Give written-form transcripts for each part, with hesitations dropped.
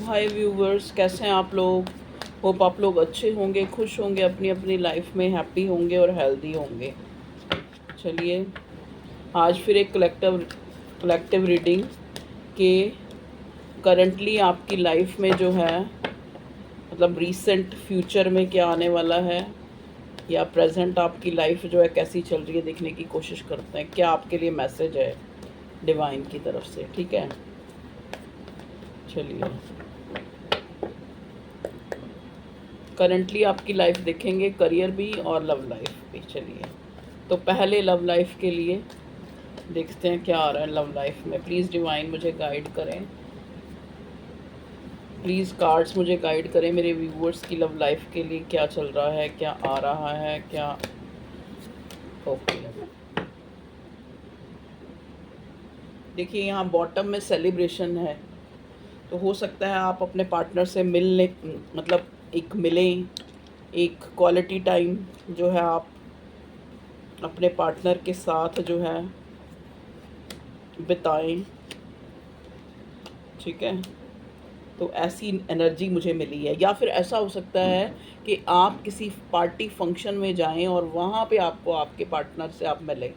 हाय viewers, कैसे हैं आप लोग। होप आप लोग अच्छे होंगे, खुश होंगे, अपनी अपनी लाइफ में हैप्पी होंगे और हेल्दी होंगे। चलिए आज फिर एक कलेक्टिव रीडिंग के करंटली आपकी लाइफ में जो है, मतलब रीसेंट फ्यूचर में क्या आने वाला है, या प्रेजेंट आपकी लाइफ जो है कैसी चल रही है, देखने की कोशिश करते हैं क्या आपके लिए मैसेज है डिवाइन की तरफ से। ठीक है, चलिए करंटली आपकी लाइफ देखेंगे, करियर भी और लव लाइफ भी। चलिए तो पहले लव लाइफ के लिए देखते हैं क्या आ रहा है लव लाइफ में। प्लीज़ डिवाइन मुझे गाइड करें, प्लीज़ कार्ड्स मुझे गाइड करें मेरे व्यूअर्स की लव लाइफ के लिए क्या चल रहा है, क्या आ रहा है, क्या। ओके, देखिए यहाँ बॉटम में सेलिब्रेशन है, तो हो सकता है आप अपने पार्टनर से मिलने, मतलब एक मिलें, एक क्वालिटी टाइम जो है आप अपने पार्टनर के साथ जो है बिताएं। ठीक है, तो ऐसी एनर्जी मुझे मिली है। या फिर ऐसा हो सकता है कि आप किसी पार्टी फंक्शन में जाएं और वहाँ पे आपको आपके पार्टनर से आप मिलें,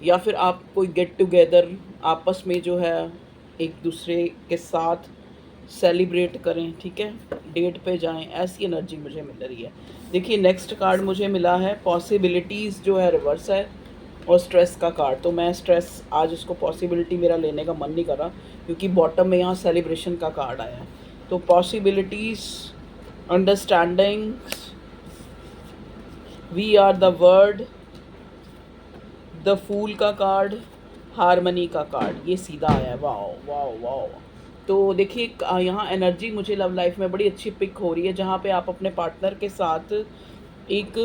या फिर आप कोई गेट टुगेदर आपस में जो है एक दूसरे के साथ सेलिब्रेट करें। ठीक है, डेट पे जाएं, ऐसी एनर्जी मुझे मिल रही है। देखिए नेक्स्ट कार्ड मुझे मिला है पॉसिबिलिटीज़, जो है रिवर्स है, और स्ट्रेस का कार्ड। तो मैं स्ट्रेस आज इसको पॉसिबिलिटी मेरा लेने का मन नहीं कर रहा, क्योंकि बॉटम में यहाँ सेलिब्रेशन का कार्ड आया है। तो possibilities, understandings, we are the word, the fool का कार्ड, हारमनी का कार्ड, ये सीधा आया है। Wow wow wow. तो देखिए यहाँ एनर्जी मुझे लव लाइफ में बड़ी अच्छी पिक हो रही है, जहाँ पे आप अपने पार्टनर के साथ एक,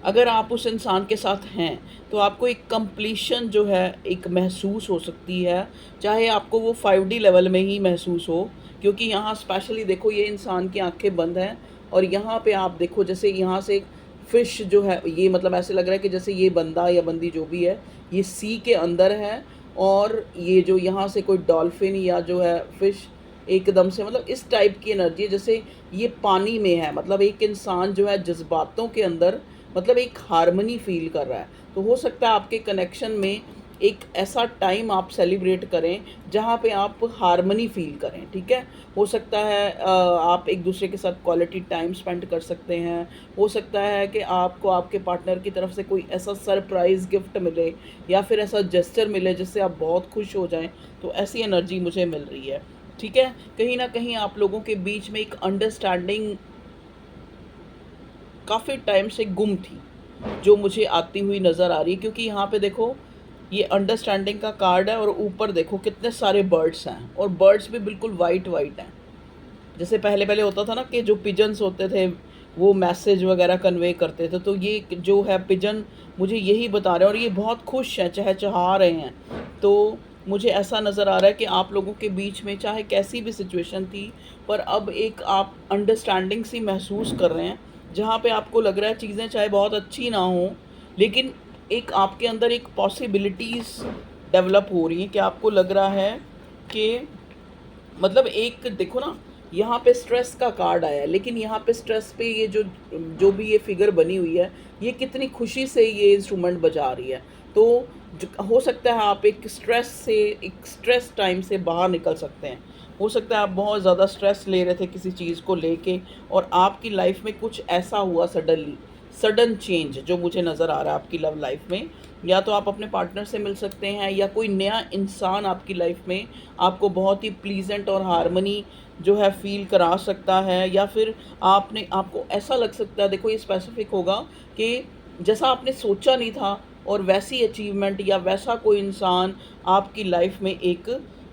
अगर आप उस इंसान के साथ हैं तो आपको एक कंप्लीशन जो है एक महसूस हो सकती है, चाहे आपको वो 5D लेवल में ही महसूस हो। क्योंकि यहाँ स्पेशली देखो, ये इंसान की आंखें बंद हैं, और यहाँ पे आप देखो जैसे यहाँ से फिश जो है, ये मतलब ऐसे लग रहा है कि जैसे ये बंदा या बंदी जो भी है ये सी के अंदर है, और ये जो यहाँ से कोई डॉल्फिन या जो है फिश एकदम से, मतलब इस टाइप की एनर्जी है जैसे ये पानी में है। मतलब एक इंसान जो है जज्बातों के अंदर, मतलब एक हार्मनी फील कर रहा है। तो हो सकता है आपके कनेक्शन में एक ऐसा टाइम आप सेलिब्रेट करें जहाँ पे आप हार्मनी फील करें। ठीक है, हो सकता है आप एक दूसरे के साथ क्वालिटी टाइम स्पेंड कर सकते हैं। हो सकता है कि आपको आपके पार्टनर की तरफ से कोई ऐसा सरप्राइज़ गिफ्ट मिले, या फिर ऐसा जेस्चर मिले जिससे आप बहुत खुश हो जाएं। तो ऐसी एनर्जी मुझे मिल रही है। ठीक है, कहीं ना कहीं आप लोगों के बीच में एक अंडरस्टैंडिंग काफ़ी टाइम से गुम थी, जो मुझे आती हुई नज़र आ रही है। क्योंकि यहाँ पे देखो ये अंडरस्टैंडिंग का कार्ड है, और ऊपर देखो कितने सारे बर्ड्स हैं, और बर्ड्स भी बिल्कुल वाइट वाइट हैं। जैसे पहले पहले होता था ना कि जो पिजन्स होते थे वो मैसेज वगैरह कन्वे करते थे, तो ये जो है पिजन मुझे यही बता रहे हैं, और ये बहुत खुश हैं, चहचहा रहे हैं। तो मुझे ऐसा नज़र आ रहा है कि आप लोगों के बीच में चाहे कैसी भी सिचुएशन थी, पर अब एक आप अंडरस्टैंडिंग सी महसूस कर रहे हैं, जहाँ पे आपको लग रहा है चीज़ें चाहे बहुत अच्छी ना हो, लेकिन एक आपके अंदर एक पॉसिबिलिटीज़ डेवलप हो रही हैं, कि आपको लग रहा है कि, मतलब एक देखो ना, यहाँ पे स्ट्रेस का कार्ड आया है, लेकिन यहाँ पे स्ट्रेस पे ये जो जो भी ये फिगर बनी हुई है, ये कितनी खुशी से ये इंस्ट्रूमेंट बजा रही है। तो हो सकता है आप एक स्ट्रेस से, एक स्ट्रेस टाइम से बाहर निकल सकते हैं। हो सकता है आप बहुत ज़्यादा स्ट्रेस ले रहे थे किसी चीज़ को लेके, और आपकी लाइफ में कुछ ऐसा हुआ सडन चेंज जो मुझे नज़र आ रहा है आपकी लव लाइफ में। या तो आप अपने पार्टनर से मिल सकते हैं, या कोई नया इंसान आपकी लाइफ में आपको बहुत ही प्लीजेंट और हार्मनी जो है फील करा सकता है। या फिर आपको ऐसा लग सकता है, देखो ये स्पेसिफिक होगा, कि जैसा आपने सोचा नहीं था, और वैसी अचीवमेंट या वैसा कोई इंसान आपकी लाइफ में एक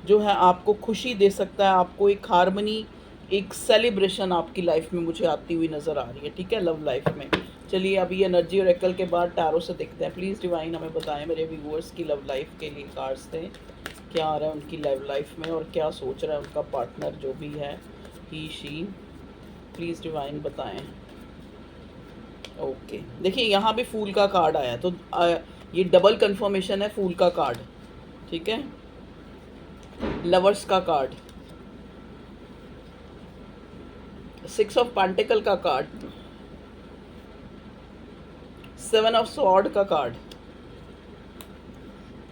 जो है आपको खुशी दे सकता है, आपको एक हार्मनी, एक सेलिब्रेशन आपकी लाइफ में मुझे आती हुई नज़र आ रही है। ठीक है, लव लाइफ में। चलिए अभी एनर्जी और एकल के बाद टैरो से देखते हैं। प्लीज़ डिवाइन हमें बताएं मेरे व्यूअर्स की लव लाइफ के लिए कार्ड्स थे, क्या आ रहा है उनकी लव लाइफ में, और क्या सोच रहा है उनका पार्टनर जो भी है, ही शी। प्लीज़ डिवाइन बताएं। ओके, देखिए यहाँ भी फूल का कार्ड आया है, तो ये डबल कंफर्मेशन है फूल का कार्ड। ठीक है, लवर्स का कार्ड, सिक्स ऑफ पेंटिकल का कार्ड, सेवन ऑफ स्वॉर्ड का कार्ड,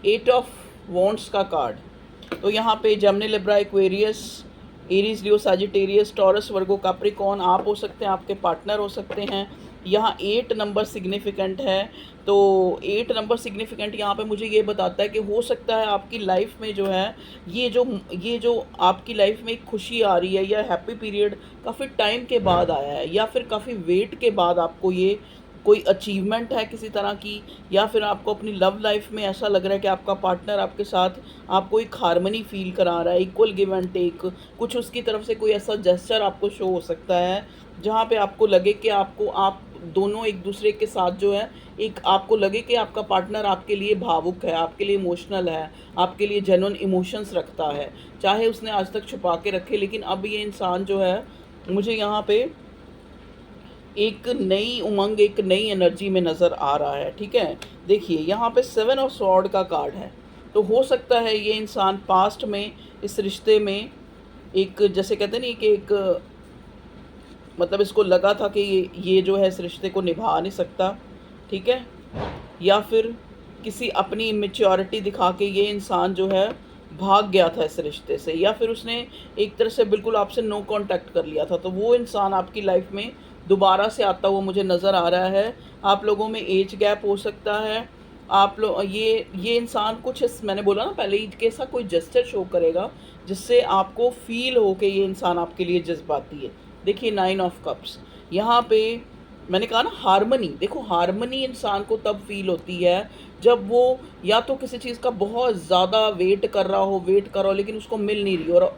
एट ऑफ वॉन्ड्स का कार्ड। तो यहाँ पे जेमिनी, लिब्रा, एक्वेरियस, एरीज, लियो, सैजिटेरियस, टॉरस, वर्गो, कैप्रिकॉर्न आप हो सकते हैं, आपके पार्टनर हो सकते हैं। यहाँ 8 नंबर सिग्निफिकेंट है। तो 8 नंबर सिग्निफिकेंट यहाँ पे मुझे ये बताता है कि हो सकता है आपकी लाइफ में जो है ये जो आपकी लाइफ में एक खुशी आ रही है या हैप्पी पीरियड काफ़ी टाइम के बाद आया है, या फिर काफ़ी वेट के बाद आपको ये कोई अचीवमेंट है किसी तरह की, या फिर आपको अपनी लव लाइफ में ऐसा लग रहा है कि आपका पार्टनर आपके साथ आपको एक हार्मनी फील करा रहा है, इक्वल गिव एंड टेक। कुछ उसकी तरफ से कोई ऐसा जेस्चर आपको शो हो सकता है जहाँ पे आपको लगे कि आप दोनों एक दूसरे के साथ जो है, एक आपको लगे कि आपका पार्टनर आपके लिए भावुक है, आपके लिए इमोशनल है, आपके लिए जेन्युइन इमोशंस रखता है, चाहे उसने आज तक छुपा के रखे, लेकिन अब ये इंसान जो है मुझे यहाँ पे एक नई उमंग, एक नई एनर्जी में नज़र आ रहा है। ठीक है, देखिए यहाँ पे 7 ऑफ स्वॉर्ड का कार्ड है। तो हो सकता है ये इंसान पास्ट में इस रिश्ते में एक, जैसे कहते नहीं कि एक, मतलब इसको लगा था कि ये जो है इस रिश्ते को निभा नहीं सकता। ठीक है, या फिर किसी अपनी इमेच्योरिटी दिखा के ये इंसान जो है भाग गया था इस रिश्ते से, या फिर उसने एक तरह से बिल्कुल आपसे नो कांटेक्ट कर लिया था। तो वो इंसान आपकी लाइफ में दोबारा से आता हुआ मुझे नज़र आ रहा है। आप लोगों में एज गैप हो सकता है। आप लोग ये इंसान कुछ मैंने बोला ना पहले ही कि ऐसा कोई जेस्चर शो करेगा जिससे आपको फील हो कि ये इंसान आपके लिए जज्बाती है। देखिए 9 ऑफ कप्स यहाँ पे मैंने कहा ना, हार्मनी। देखो हार्मनी इंसान को तब फील होती है जब वो या तो किसी चीज़ का बहुत ज़्यादा वेट कर रहा हो लेकिन उसको मिल नहीं रही, और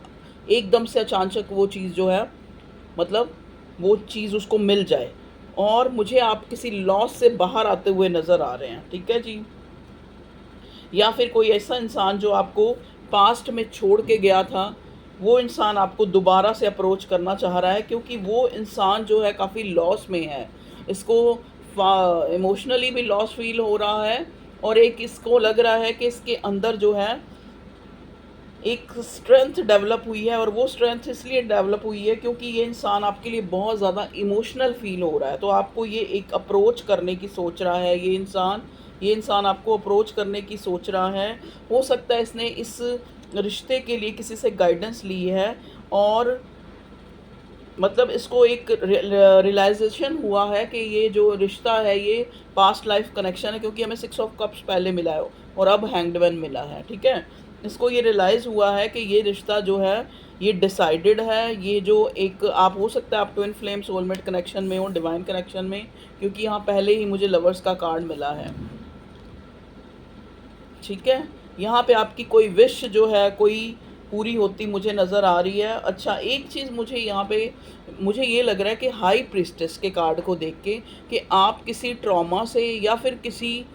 एकदम से अचानक वो चीज़ जो है, मतलब वो चीज़ उसको मिल जाए। और मुझे आप किसी लॉस से बाहर आते हुए नज़र आ रहे हैं। ठीक है जी, या फिर कोई ऐसा इंसान जो आपको पास्ट में छोड़ के गया था, वो इंसान आपको दोबारा से अप्रोच करना चाह रहा है, क्योंकि वो इंसान जो है काफ़ी लॉस में है। इसको इमोशनली भी लॉस फील हो रहा है, और एक इसको लग रहा है कि इसके अंदर जो है एक स्ट्रेंथ डेवलप हुई है, और वो स्ट्रेंथ इसलिए डेवलप हुई है क्योंकि ये इंसान आपके लिए बहुत ज़्यादा इमोशनल फील हो रहा है। तो आपको ये एक अप्रोच करने की सोच रहा है, ये इंसान आपको अप्रोच करने की सोच रहा है। हो सकता है इसने इस रिश्ते के लिए किसी से गाइडेंस ली है, और मतलब इसको एक रियलाइजेशन हुआ है कि ये जो रिश्ता है ये पास्ट लाइफ कनेक्शन है, क्योंकि हमें 6 ऑफ कप्स पहले मिला है और अब हैंग्ड मैन मिला है। ठीक है, इसको ये रियलाइज़ हुआ है कि ये रिश्ता जो है ये डिसाइडेड है। ये जो एक, आप हो सकता है आप ट्विन फ्लेम सोलमेट कनेक्शन में हो, डिवाइन कनेक्शन में, क्योंकि यहाँ पहले ही मुझे लवर्स का कार्ड मिला है। ठीक है, यहाँ पे आपकी कोई विश जो है कोई पूरी होती मुझे नज़र आ रही है। अच्छा, एक चीज़ मुझे यहाँ पे मुझे ये लग रहा है कि हाई प्रिस्टेस के कार्ड को देख के कि आप किसी ट्रॉमा से, या फिर किसी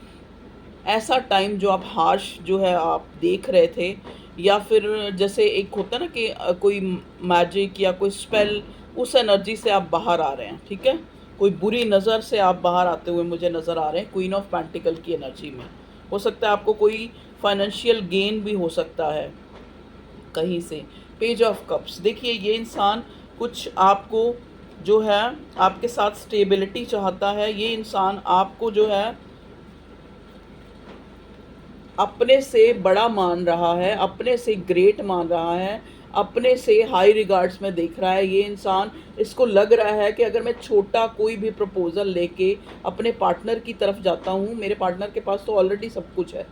ऐसा टाइम जो आप हार्श जो है आप देख रहे थे, या फिर जैसे एक होता है ना कि कोई मैजिक या कोई स्पेल, उस एनर्जी से आप बाहर आ रहे हैं। ठीक है, कोई बुरी नज़र से आप बाहर आते हुए मुझे नज़र आ रहे हैं क्वीन ऑफ पेंटिकल की एनर्जी में। हो सकता है आपको कोई फाइनेंशियल गेन भी हो सकता है कहीं से। पेज ऑफ कप्स, देखिए ये इंसान कुछ आपको जो है आपके साथ स्टेबिलिटी चाहता है। ये इंसान आपको जो है अपने से बड़ा मान रहा है, अपने से ग्रेट मान रहा है, अपने से हाई रिगार्ड्स में देख रहा है। ये इंसान, इसको लग रहा है कि अगर मैं छोटा कोई भी प्रपोज़ल लेके अपने पार्टनर की तरफ जाता हूँ, मेरे पार्टनर के पास तो ऑलरेडी सब कुछ है।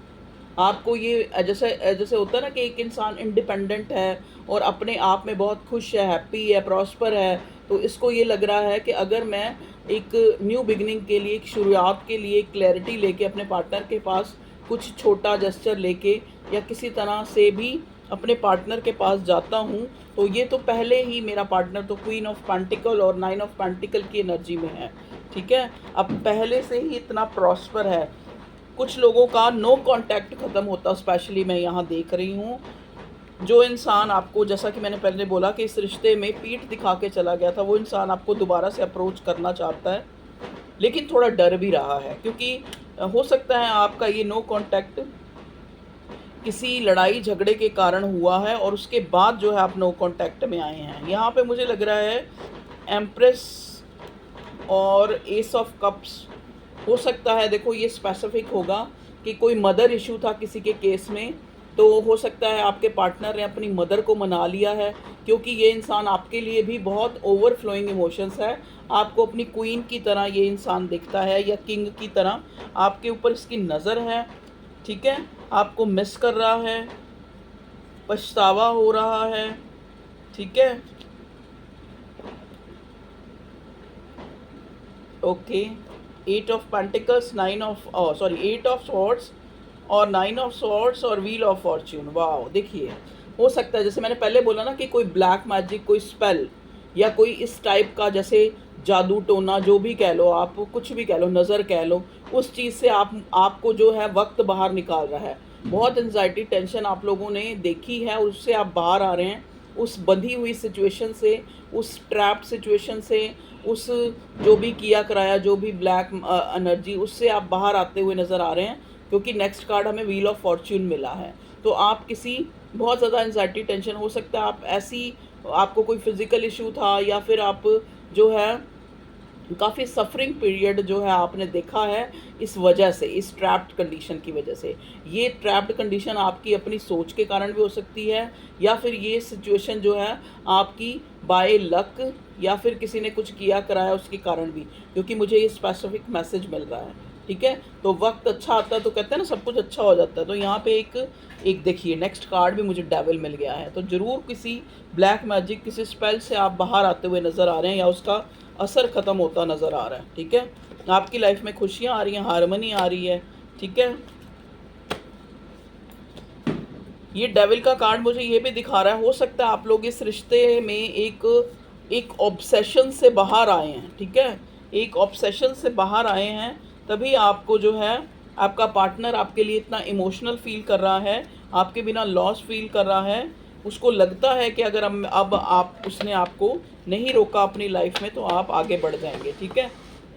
आपको ये जैसे जैसे होता है ना कि एक इंसान इंडिपेंडेंट है और अपने आप में बहुत खुश है, हैप्पी है, प्रॉस्पर है, तो इसको ये लग रहा है कि अगर मैं एक न्यू बिगिनिंग के लिए, एक शुरुआत के लिए क्लैरिटी लेके अपने पार्टनर के पास कुछ छोटा जेस्चर लेके या किसी तरह से भी अपने पार्टनर के पास जाता हूँ, तो ये तो पहले ही मेरा पार्टनर तो क्वीन ऑफ पेंटिकल और 9 ऑफ पेंटिकल की एनर्जी में है। ठीक है, अब पहले से ही इतना प्रॉस्पर है। कुछ लोगों का नो कांटेक्ट ख़त्म होता, स्पेशली मैं यहाँ देख रही हूँ। जो इंसान आपको, जैसा कि मैंने पहले बोला कि इस रिश्ते में पीठ दिखा के चला गया था, वो इंसान आपको दोबारा से अप्रोच करना चाहता है, लेकिन थोड़ा डर भी रहा है, क्योंकि हो सकता है आपका ये नो कांटेक्ट किसी लड़ाई झगड़े के कारण हुआ है और उसके बाद जो है आप नो कांटेक्ट में आए हैं। यहाँ पे मुझे लग रहा है एम्प्रेस और एस ऑफ कप्स हो सकता है। देखो ये स्पेसिफिक होगा कि कोई मदर इशू था किसी के केस में, तो हो सकता है आपके पार्टनर ने अपनी मदर को मना लिया है, क्योंकि ये इंसान आपके लिए भी बहुत ओवरफ्लोइंग इमोशंस है। आपको अपनी क्वीन की तरह ये इंसान दिखता है या किंग की तरह, आपके ऊपर इसकी नज़र है, ठीक है। आपको मिस कर रहा है, पछतावा हो रहा है, ठीक है। Okay, 8 of pentacles, 9 of sorry 8 of swords और 9 ऑफ स्वॉर्ड्स और व्हील ऑफ फॉर्च्यून। वाह, देखिए हो सकता है जैसे मैंने पहले बोला ना कि कोई ब्लैक मैजिक, कोई स्पेल या कोई इस टाइप का, जैसे जादू टोना जो भी कह लो आप, कुछ भी कह लो, नज़र कह लो, उस चीज़ से आपको जो है वक्त बाहर निकाल रहा है। बहुत एंजाइटी टेंशन आप लोगों ने देखी है, उससे आप बाहर आ रहे हैं, उस बंधी हुई सिचुएशन से, उस ट्रैप्ड सिचुएशन से, उस जो भी किया कराया, जो भी ब्लैक एनर्जी, उससे आप बाहर आते हुए नज़र आ रहे हैं। क्योंकि नेक्स्ट कार्ड हमें व्हील ऑफ फॉर्च्यून मिला है। तो आप किसी बहुत ज़्यादा एंजाइटी टेंशन, हो सकता है आप ऐसी, आपको कोई फिज़िकल इशू था या फिर आप जो है काफ़ी सफरिंग पीरियड जो है आपने देखा है इस वजह से, इस ट्रैप्ड कंडीशन की वजह से। ये ट्रैप्ड कंडीशन आपकी अपनी सोच के कारण भी हो सकती है, या फिर ये सिचुएशन जो है आपकी बाय लक या फिर किसी ने कुछ किया कराया उसके कारण भी, क्योंकि मुझे ये स्पेसिफिक मैसेज मिल रहा है, ठीक है। तो वक्त अच्छा आता है तो कहते हैं ना सब कुछ अच्छा हो जाता है। तो यहाँ पे एक देखिए नेक्स्ट कार्ड भी मुझे डेविल मिल गया है। तो ज़रूर किसी ब्लैक मैजिक, किसी स्पेल से आप बाहर आते हुए नज़र आ रहे हैं या उसका असर ख़त्म होता नज़र आ रहा है, ठीक है। आपकी लाइफ में खुशियाँ आ रही हैं, हारमनी आ रही है, ठीक है। ये डेविल का कार्ड मुझे ये भी दिखा रहा है, हो सकता है आप लोग इस रिश्ते में एक ऑब्सेशन से बाहर आए हैं, ठीक है। एक ऑब्सेशन से बाहर आए हैं, तभी आपको जो है आपका पार्टनर आपके लिए इतना इमोशनल फील कर रहा है, आपके बिना लॉस फील कर रहा है। उसको लगता है कि अगर अब आप उसने आपको नहीं रोका अपनी लाइफ में तो आप आगे बढ़ जाएंगे, ठीक है।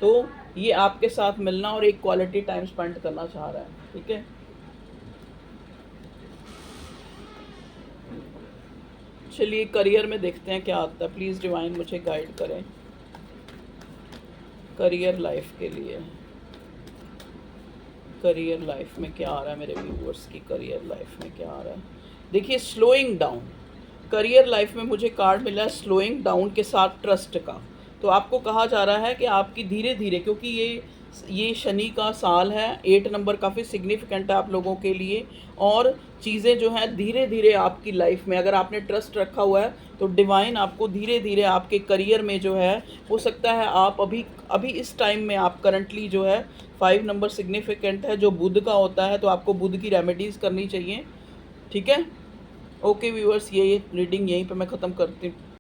तो ये आपके साथ मिलना और एक क्वालिटी टाइम स्पेंड करना चाह रहा है, ठीक है। चलिए करियर में देखते हैं क्या आता है। प्लीज़ डिवाइन मुझे गाइड करें करियर लाइफ के लिए। करियर लाइफ में क्या आ रहा है मेरे व्यूअर्स की, करियर लाइफ में क्या आ रहा है। देखिए स्लोइंग डाउन, करियर लाइफ में मुझे कार्ड मिला है स्लोइंग डाउन के साथ ट्रस्ट का। तो आपको कहा जा रहा है कि आपकी धीरे धीरे, क्योंकि ये शनि का साल है, 8 नंबर काफ़ी सिग्निफिकेंट है आप लोगों के लिए, और चीज़ें जो हैं धीरे धीरे आपकी लाइफ में, अगर आपने ट्रस्ट रखा हुआ है तो डिवाइन आपको धीरे धीरे आपके करियर में जो है, हो सकता है आप अभी इस टाइम में आप करंटली जो है 5 नंबर सिग्निफिकेंट है जो बुध का होता है, तो आपको बुध की रेमेडीज़ करनी चाहिए, ठीक है। ओके व्यूअर्स, ये रीडिंग यहीं पे मैं ख़त्म करती हूँ।